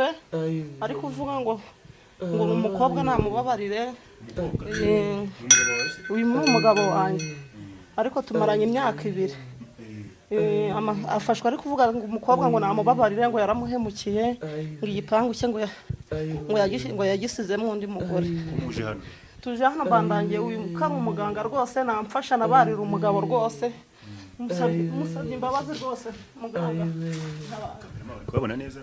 yarafashwe ari kuvuga ngo umukobwa namubabarire uyu umugabo wanjye ariko tumaranye imyaka 2 afashwe ari kuvuga ngo umukobwa ngo namubabarire ngo yaramuhemukiye ngo igipangu cye ngo yagisizemo undi mugore tuje hano bandangiye uyu mukara umuganga rwose namfasha nabarira umugabo rwose musabye imbabazi rwose muganga kubona neza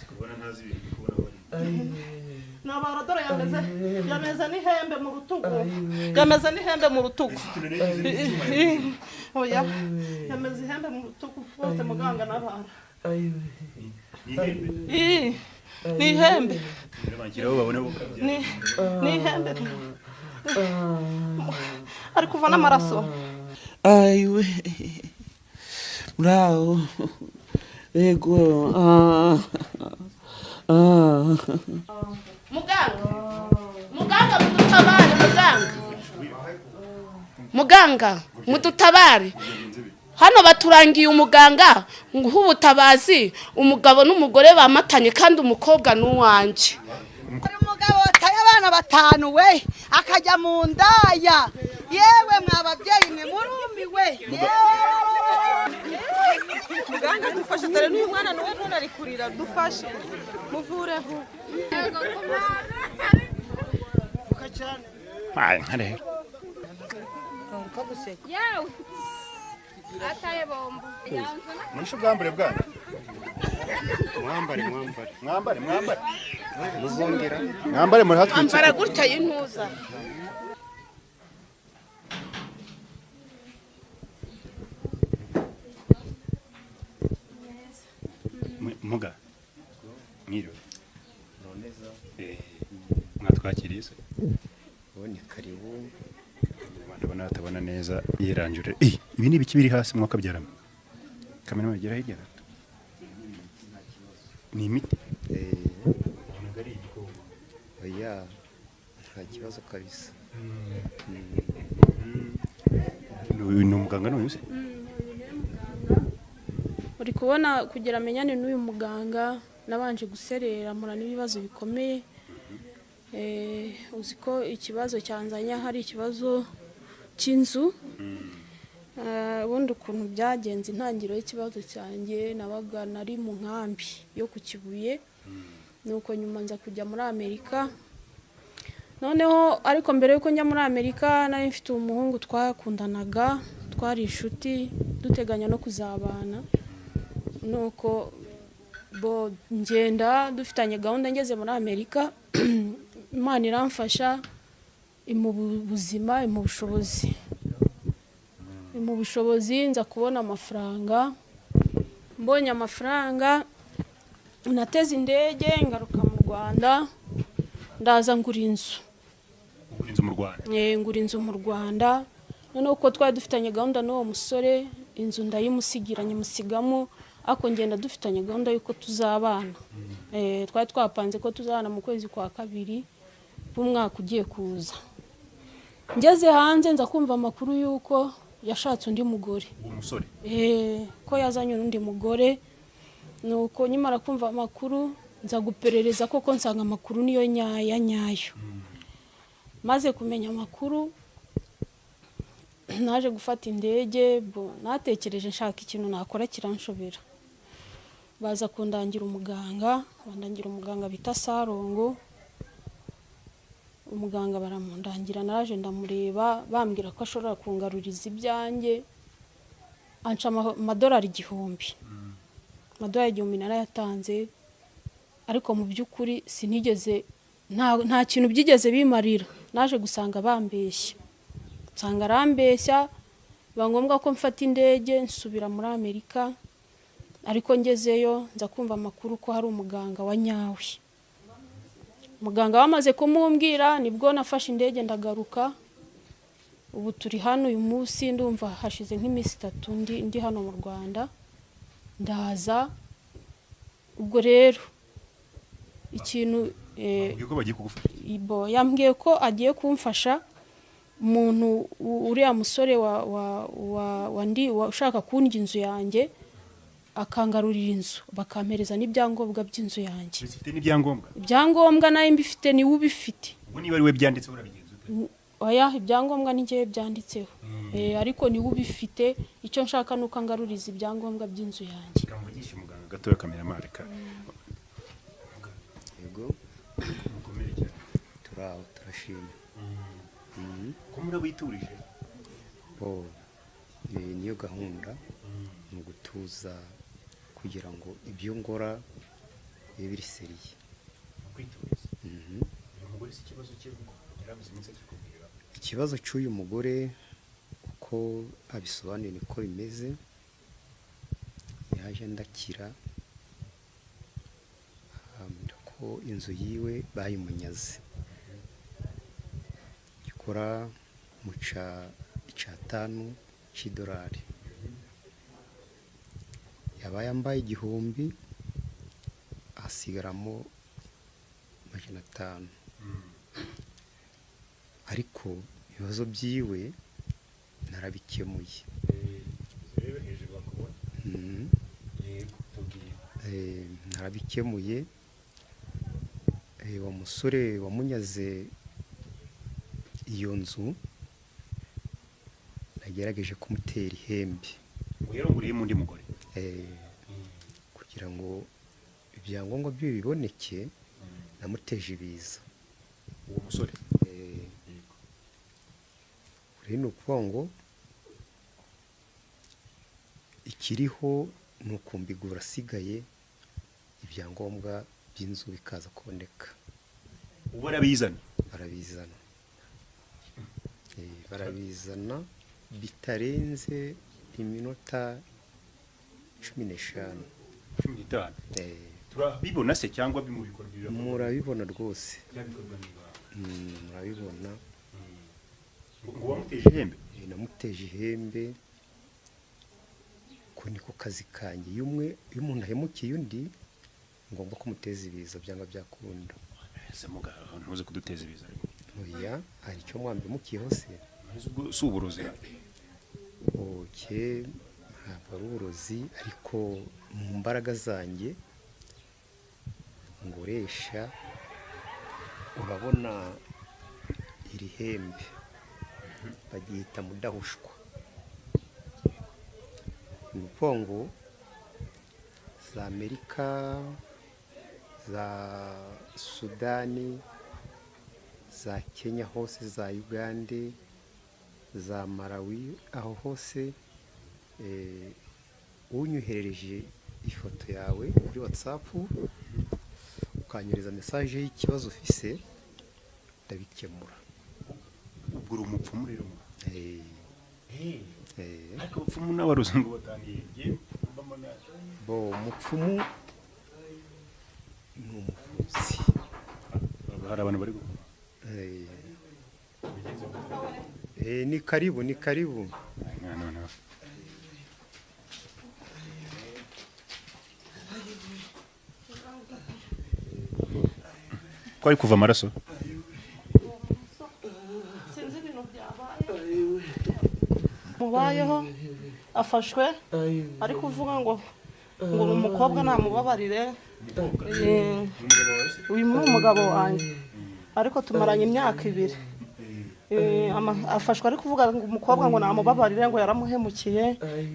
kubona ntazi nabara dore yameze n'ihembe mu rutugu oya yameze ihembe mu rutugu rwose muganga nabara ni ihembe ari kuva n'amaraso aiwe bravo ego muganga mudutabare hano baturangiye umuganga nguha ubutabazi umugabo n'umugore bamatanye kandi umukobwa n'uwanje umugabo wataye abana 5 we akajya mu ndaya yewe mwababyeyi mwe murumiwe muganga dufashe dore n'uyu mwana niwe ntunari kurira dufashe muvure vuba nkare yawe ataye bombo nisho bwambure bwana mwambare muzongera mwambare muri hatwitse ambara gutya y'intuza muga mwiro noneza mwatwakiriye se bone karibu ndabona atabona neza yiranjure ibi ni biki biri hasi mwaka byarama kamera magera hirya gato ni imiti oya nta kibazo kabisa ni umuganga n'uyu se uri kubona kugira amenyane n'uyu muganga nabanje guserera mura n'ibibazo bikomeye uziko ikibazo cyanzanya hari ikibazo cy'inzu ubundi ukuntu byagenze intangiro y'ikibazo cyanjye nabaga nari mu nkambi yo ku Kibuye nuko nyuma nza kujya muri Amerika noneho ariko mbere yuko njya muri Amerika nari mfite umuhungu twakundanaga twari inshuti duteganya no kuzabana nuko ngenda dufitanye gahunda ngeze muri Amerika Imana iramfasha mu buzima mu bushobozi nza kubona amafaranga mbonye amafaranga nateze indege ngaruka mu Rwanda ndaza ngura inzu mu Rwanda noneho uko twari dufitanye gahunda n'uwo musore inzu ndayimusigiranye musigamo ako ngenda dufitanye gahunda yuko tuzabana twari twapanze ko tuzabana mu kwezi kwa 2 b'umwaka ugiye kuza ngeze hanze nza kumva amakuru yuko yashatse undi mugore umusore ko yazanye undi mugore nuko nyimara kumva amakuru nza guperereza koko nsanga amakuru niyo nyayo maze kumenya amakuru naje gufata indege natekereje nshaka ikintu nakora kiranshobera baza kundangira umuganga bita Sarongo umuganga baramundangira naje ndamureba bambwira ko ashobora kungaruriza ibyanjye anca amadolari 1000 amadolari 1000 narayatanze ariko mu by'ukuri sinigeze nta kintu byigeze bimarira naje gusanga bambeshya nsanga arambeshya bangombwa ko mfata indege nsubira muri Amerika ariko ngezeyo nza kumva amakuru ko hari umuganga wa nyawe muganga wamaze kumumbwira nibwo nafashe indege ndagaruka ubu turi hano uyu munsi ndumva hashize nk'imisi 3 ndi hano mu Rwanda ndaza ubwo rero ikintu yambwiye ko agiye kumfasha umuntu uriya musore wa ushaka kundya inzu yanjye akangarurira inzu bakampereza n'ibyangombwa by'inzu yanjye. Bifite n'ibyangombwa. Ibyangombwa nayo mbifite ni ubifite. Ubwo niba ari we byanditse urabigenza ute? Oya ibyangombwa ni njyewe byanditseho. Ariko ni ubifite icyo nshaka nuko angaruriza ibyangombwa by'inzu yanjye. Kamugisha muganga gatoya kamera marika. Yego Mukomere cyane. turashima. Ko murabiturije. Niyo gahunda ni ugutuza kugira ngo ibyo ngora bibe biri seriye. Kwituriza. Uyu mugore si ikibazo cye ngo yarabuze iminsi akikubwira. Ikibazo cy'uyu mugore uko abisobanuye niko bimeze. Yaje ndakira ambwira ko inzu yiwe bayimunyaze. Gikora muca $5 cy'idolari. Yabaye ambaye 1,000 asigaramo 500. Ariko ibibazo byiwe narabikemuye. Narabikemuye. Wa musore wamunyaze iyo nzu nagerageje kumutera ihembe. Yaronguriye mu ndi mugore. Kugira ngo ibyangombwa bye biboneke namuteje ibiza. Uwo musore. Rero ukuvuga ngo ikiriho ni ukumbigura asigaye ibyangombwa by'inzu bikaza kuboneka. Ubu barabizana. Barabizana bitarenze iminota 15. 15. Turabibona se cyangwa bimubikora byo? Murabibona rwose. Yabikorwa niba. Murabibona. Ngo wamuteje ihembe. Namuteje ihembe. Ko niko kazi kanjye. Iyo umuntu ahemukiye undi ngomba kumuteza ibiza byanga byakunda. Ese mugabo ntuze kuduteza ibiza. Oya, hari icyo mwambe mukiyeho se. Si uburozi. Ntabwo ari uburozi ariko mu mbaraga zanjye ngoresha. Urabona iri hembe bagihita mudahushwa. Ni ukuvuga ngo za Amerika, za Sudani, za Kenya hose, za Uganda, za Malawi, aho hose unyoherereje ifoto yawe kuri WhatsApp ukanyereza message y'ikibazo ufise ndabikemura. Ubwo uri umupfumu rero. Ariko umupfumu n'abarozi ngo batangiye. Umupfumu ni umuvuzi. Hari abantu bari gukora. Ni karibu. No. Kwari kuva amaraso. Sinzi ibintu byabaye. Mubayeho afashwe ari kuvuga ngo umukobwa namubabarire. Uyu ni umugabo wanjye ariko tumaranye imyaka 2. Afashwe ari kuvuga ngo umukobwa ngo namubabarire ngo yaramuhemukiye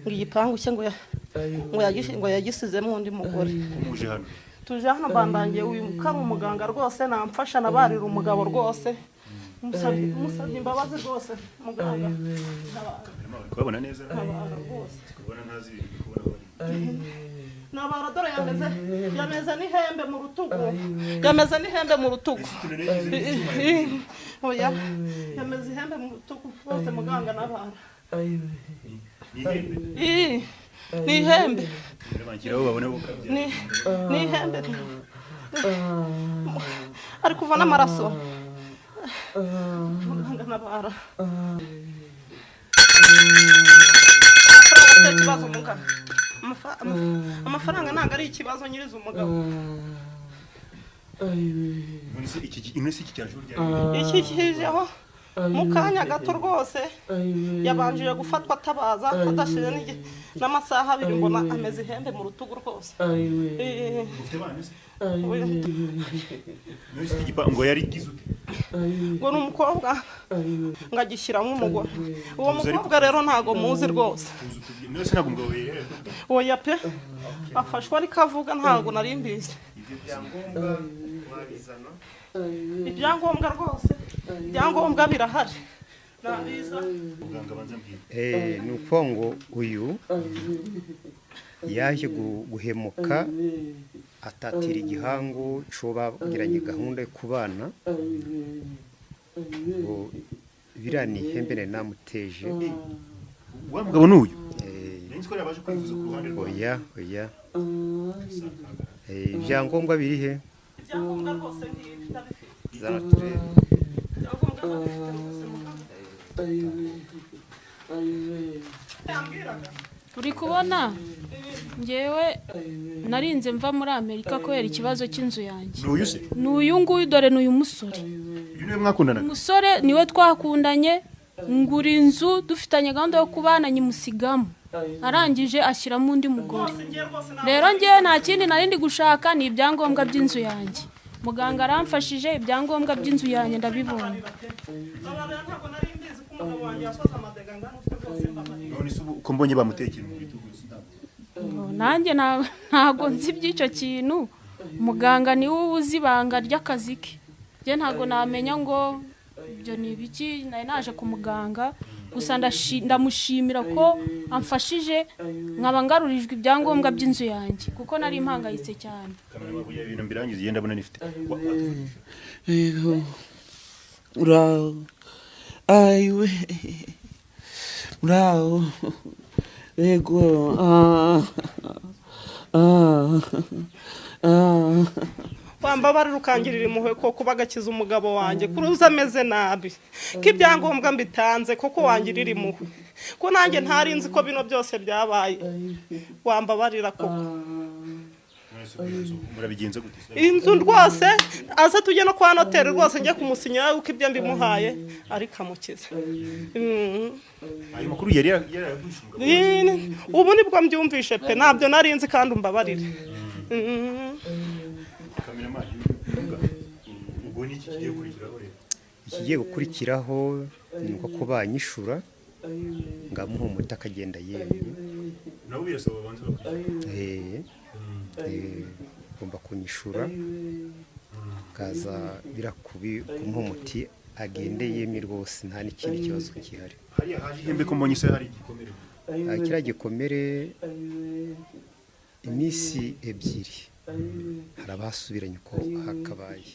ngo igipangu cye ngo yagisizemo undi mugore. Tuje hano bandangiye uyu kari umuganga rwose namfasha nabarira umugabo rwose. Musabye imbabazi rwose muganga. Kubona neza. Kubona nazi ibintu kubona. Nabara dore yameze n'ihembe mu rutugu. Oya yameze ihembe mu rutugu rwose muganga nabara. Ni ihembe. Ni ihembe. Ari kuva n'amaraso. Muganga nabara. Amafaranga ntabwo ari ikibazo nyiriza umugabo. Iki kijeho mu kanya gato rwose yabanjije gufatwa atabaza adashije n'amasaha abiri mbona ameze ihembe mu rutugu rwose. ngo yari gizute ngo ni umukobwa ngo agishyiramo umugore. Uwo mukobwa rero ntago muzi rwose. Oya pe afashwe ariko avuga ntago nari mbizi. Ibyangombwa rwose ibyangombwa birahari. ni ukuvuga ngo uyu yaje guhemuka atatira igihango cyo bagiranye gahunda yo kubana ngo biriya ni ihembe nari namuteje. wa mugabo n'uyu oya ibyangombwa biri he? Ibyangombwa rwose ndabifite. Zana turebe. uri kubona ngewe narinze mva muri Amerika kubera ikibazo cy'inzu yanjye. n'uyu se n'uyu nguyu dore n'uyu musore. uyu niwe mwakundanaga? Umusore niwe twakundanye ngura inzu dufitanye gahunda yo kubana nyimusigamo arangije ashyiramo undi mugore. Rero ngewe nta kindi narindi gushaka ni ibyangombwa by'inzu yanjye. Muganga aramfashije ibyangombwa by'inzu yanjye ndabibonye. ko mbonye bamutekera mu bitugu. Nanjye ntago nzi by'icyo kintu. Muganga niwe ubuzi ibanga ry'akazi ke. Je ntago namenya ngo ibyo ni ibiki. Nari naje ku muganga gusa ndamushimira ko amfashije nkaba ngarurijwe ibyangombwa by'inzu yanjye kuko nari impangayitse cyane. ibintu mbirangiza yenda abona nifite. Uraho ayiwe uraho yego wambabarira ukangirira impuhwe ko kubagakiza umugabo wanjye kuruza ameze nabi ko ibyangombwa mbitanze koko wangirira impuhwe ko nanjye ntari nzi ko bino byose byabaye. Wambabarira koko. murabigenza gute? Inzu rwose aza tujye no kwa noteri rwose njye kumusinyira uko ibyo mbimuhaye ariko amukiza. ayo makuru yari yaragushinga ubu nibwo mbyumvishe pe ntabyo nari nzi kandi umbabarire. ikigiye gukurikiraho ni uko ko banyishura ngamuha umuti akagenda yemye. nabo birasaba banze ugomba kunyishura kaza kumuha umuti agende yemye rwose nta n'ikindi kibazo gihari. hariya haje ihembe ko mbonye se hari igikomere. kiriya gikomere iminsi ebyiri hari abasubiranye uko hakabaye.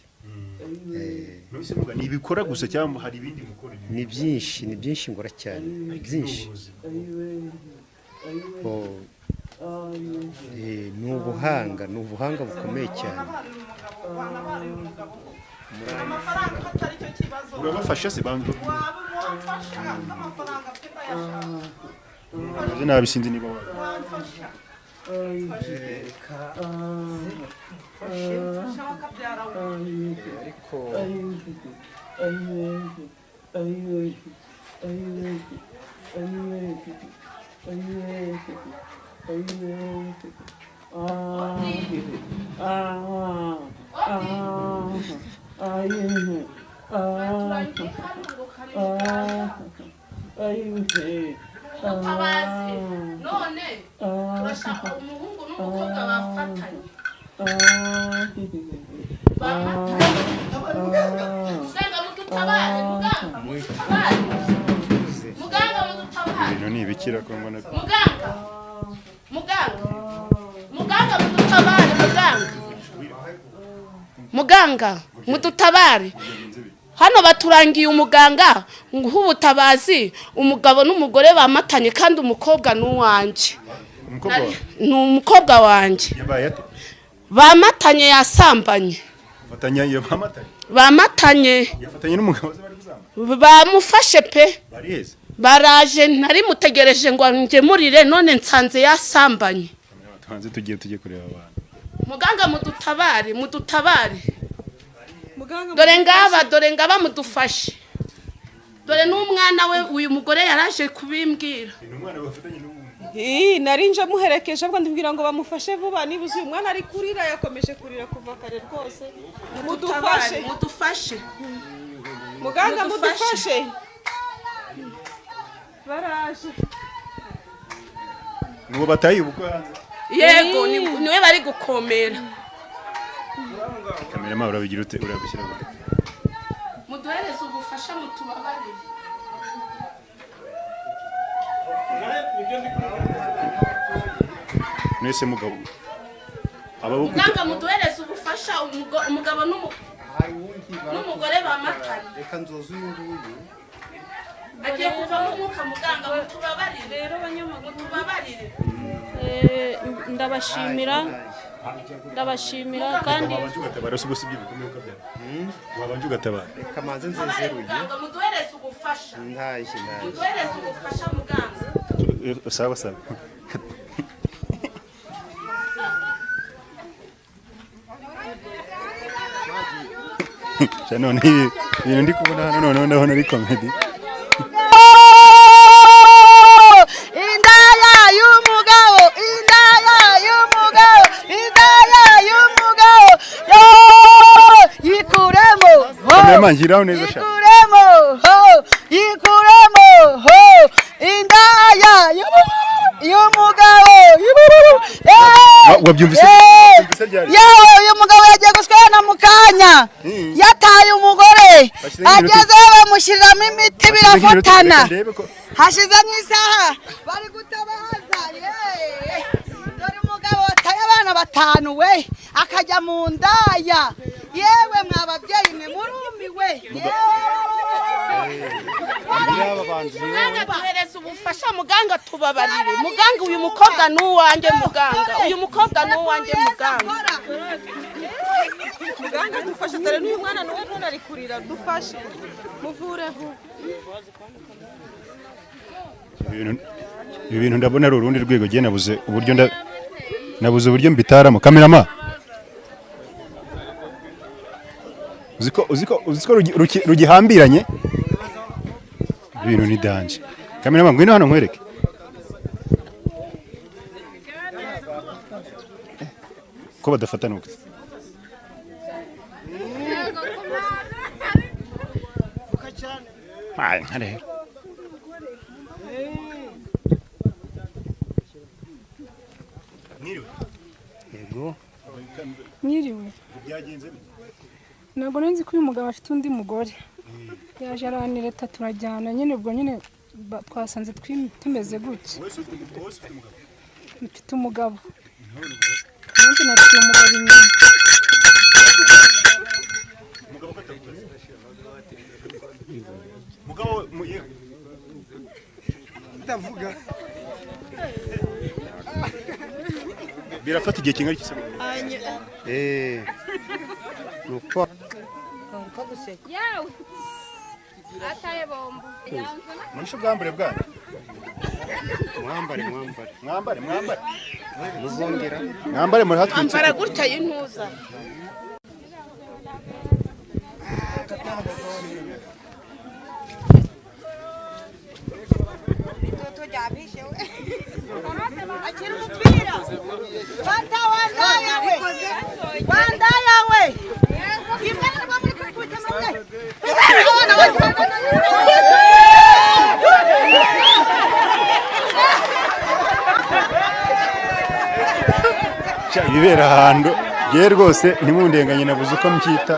ni ibikora gusa cyangwa hari ibindi mukora? ni byinshi ngora cyane byinshi. ni ubuhanga bukomeye cyane. urabafasha se bantu nabi sinzi niba none urashaka umuhungu n'umukobwa bafatanye usanga mudutabare muganga mudutabare. ibintu ni ibikira ko mbona muganga mudutabare muganga mudutabare. Hano baturangiye umuganga nk'ubutabazi umugabo n'umugore bamatanye kandi umukobwa n'uwanjye. Ni umukobwa wanjye. Bamatanye yasambanye. Bamatanye. Yafatanye n'umugabo bari gusambana. Bamufashe pe. Bariheze. Baraje ntari mutegereje ngo ngemurire none nsanze yasambanye. Hanze tugiye kureba abantu. Muganga mudutabare. Dore ngaba mudufashe. dore n'umwana we uyu mugore yaraje kubimbwira. nari nje muherekeje ahubwo ndibwira ngo bamufashe vuba nibuze uyu mwana ari kurira yakomeje kurira kuva kare rwose mudufashe muganga mudufashe baraje nuwo bataye ubukwe hanze yego niwe bari gukomera kamera ma urabigira ute urabishyira gute muduhereze ubufasha mutubabarire nese mugabo muganga muduhereze ubufasha umugabo n'umugore bamatanye reka nzoza uyu nguyu agiye kuvamo umwuka muganga mutubabarire rero banyamaguru mutubabarire ndabashimira kandi barasa ubusibye bikomeye ukabyara wabanje ugatabara reka manze nzezeruye muganga muduhereze ubufasha ndaje muduhereze ubufasha muganga sawa sawa none ibintu ndi kubona hano noneho ndabona ari comedy indaya y'umugabo yikuremo kameramangira neza sha yikuremo indaya y'umugabo wabyumvise yewe uyu mugabo yagiye guswana mu kanya yataye umugore agezeho bamushyiriramo imiti birafatana hashize nk'isaha bari gutabaza dore umugabo wataye abana batanu we akajya mu ndaya yewe mwababyeyi mwe murumiwe muganga duhereze ubufasha muganga tubabarire muganga uyu mukobwa n'uwanjye muganga muganga dufashe dore n'uyu mwana nawe none ari kurira dufashe muvure vuba ibi bintu ndabona ari urundi rwego giye nabuze uburyo mbitaramo kamerama uziko rugihambiranye ibintu ni danje kamerama ngwino hano nkwereke ko badafatana uko nka rero Mwiriwe. Ntabwo nzi ko uyu mugabo afite undi mugore. Yaje aranireta turajyana nyine ubwo nyine twasanze tumeze gutya. Mfite umugabo. Nanjye nafite umugabo inyuma. Mugabo ndavuga birafata igihe kingana iki nuko yawe ataye bombo mwisho bwambure bwana mwambare muzongera mwambare muri hatwitse ambara gutya y'intuza akira umupira fata wandaya we imwe nirwo muri kwikubita mwe ibibera ahantu ye rwose ntimundenganye nabuze uko mbyita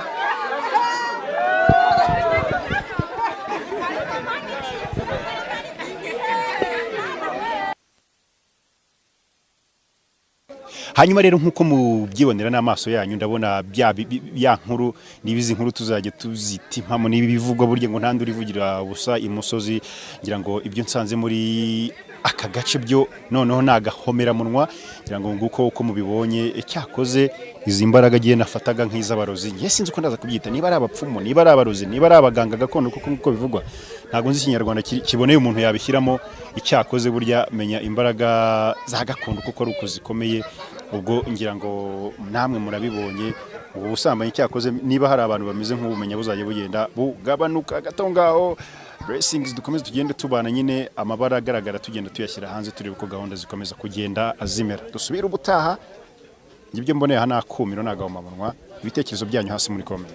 hanyuma rero nkuko mubyibonera n'amaso yanyu ndabona bya nkuru nibizi nkuru tuzajya tuzitimpamo nibi bivugwa burye ngo ntandi urivugira ubusa imusozi ngira ngo ibyo nsanze muri aka gace byo noneho nagahomera munwa ngira ngo nguko uko mubibonye cyakoze izi mbaraga giye nafataga nk'iz'abarozi ngiye sinzi uko ndaza kubyita niba ari abapfumu niba ari abarozi niba ari abaganga gakondo kuko nkuko bivugwa ntago nzi ikinyarwanda kiboneye umuntu yabishyiramo icyakoze burya menya imbaraga za gakondo kuko ari ukuzikomeye ubwo ngira ngo namwe murabibonye ubu busambanyi cyakoze niba hari abantu bameze nk'ubumenya buzaje bugenda bugabanuka gato ngaho blessings dukomeze tugende tubana nyine amabara agaragara tugenda tuyashyira hanze turebe ko gahunda zikomeza kugenda azimera dusubire ubutaha ngibyo mboneye hana kumiro nagaho mamunwa ibitekerezo byanyu hasi muri comment